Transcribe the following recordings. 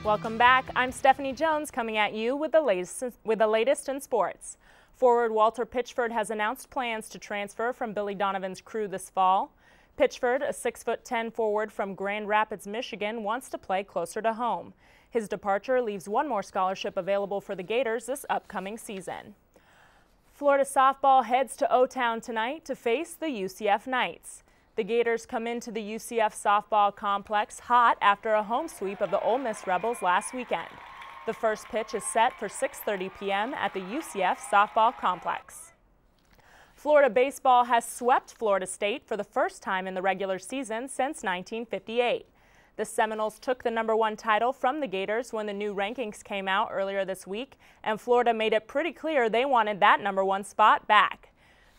Welcome back. I'm Stephanie Jones coming at you with the latest in sports. Forward Walter Pitchford has announced plans to transfer from Billy Donovan's crew this fall. Pitchford, a 6'10" forward from Grand Rapids, Michigan, wants to play closer to home. His departure leaves one more scholarship available for the Gators this upcoming season. Florida softball heads to O-Town tonight to face the UCF Knights. The Gators come into the UCF softball complex hot after a home sweep of the Ole Miss Rebels last weekend. The first pitch is set for 6:30 p.m. at the UCF softball complex. Florida baseball has swept Florida State for the first time in the regular season since 1958. The Seminoles took the #1 title from the Gators when the new rankings came out earlier this week, and Florida made it pretty clear they wanted that #1 spot back.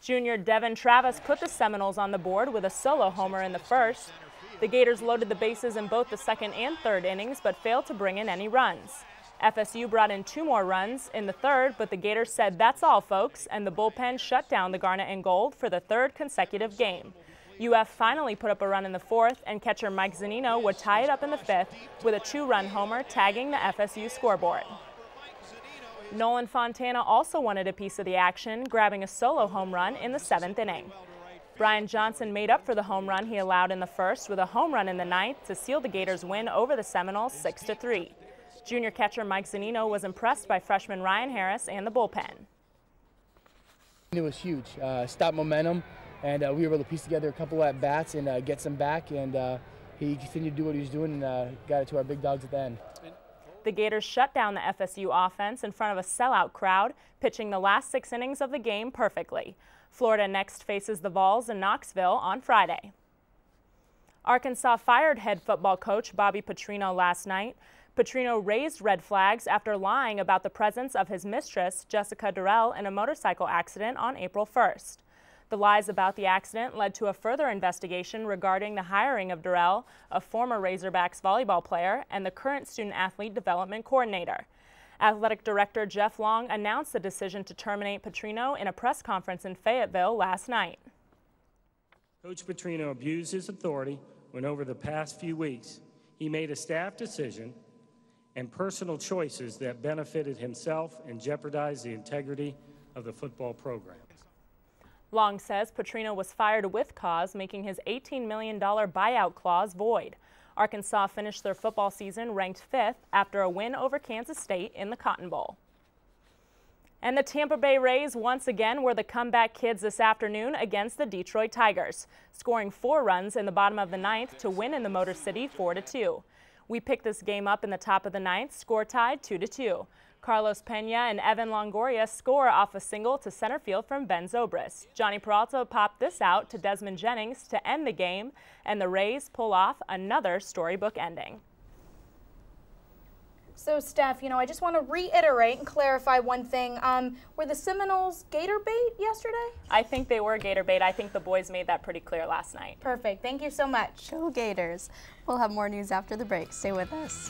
Junior Devin Travis put the Seminoles on the board with a solo homer in the first. The Gators loaded the bases in both the second and third innings but failed to bring in any runs. FSU brought in 2 more runs in the third, but the Gators said that's all, folks, and the bullpen shut down the Garnet and Gold for the 3rd consecutive game. UF finally put up a run in the 4th, and catcher Mike Zunino would tie it up in the 5th with a 2-run homer tagging the FSU scoreboard. Nolan Fontana also wanted a piece of the action, grabbing a solo home run in the 7th inning. Brian Johnson made up for the home run he allowed in the first with a home run in the 9th to seal the Gators' win over the Seminoles 6-3. Junior catcher Mike Zunino was impressed by freshman Ryan Harris and the bullpen. It was huge. Stopped momentum, and we were able to piece together a couple at-bats and get some back, and he continued to do what he was doing and got it to our big dogs at the end. The Gators shut down the FSU offense in front of a sellout crowd, pitching the last 6 innings of the game perfectly. Florida next faces the Vols in Knoxville on Friday. Arkansas fired head football coach Bobby Petrino last night. Petrino raised red flags after lying about the presence of his mistress, Jessica Durrell, in a motorcycle accident on April 1st. The lies about the accident led to a further investigation regarding the hiring of Durrell, a former Razorbacks volleyball player and the current student-athlete development coordinator. Athletic Director Jeff Long announced the decision to terminate Petrino in a press conference in Fayetteville last night. Coach Petrino abused his authority when over the past few weeks he made a staff decision and personal choices that benefited himself and jeopardized the integrity of the football program. Long says Petrino was fired with cause, making his $18 million buyout clause void. Arkansas finished their football season ranked 5th after a win over Kansas State in the Cotton Bowl. And the Tampa Bay Rays once again were the comeback kids this afternoon against the Detroit Tigers, scoring 4 runs in the bottom of the 9th to win in the Motor City 4-2. We picked this game up in the top of the 9th, score tied 2-2. Carlos Pena and Evan Longoria score off a single to center field from Ben Zobrist. Johnny Peralta popped this out to Desmond Jennings to end the game, and the Rays pull off another storybook ending. So, Steph, I just want to reiterate and clarify one thing. Were the Seminoles Gator bait yesterday? I think they were Gator bait. I think the boys made that pretty clear last night. Perfect. Thank you so much. Go Gators. We'll have more news after the break. Stay with us.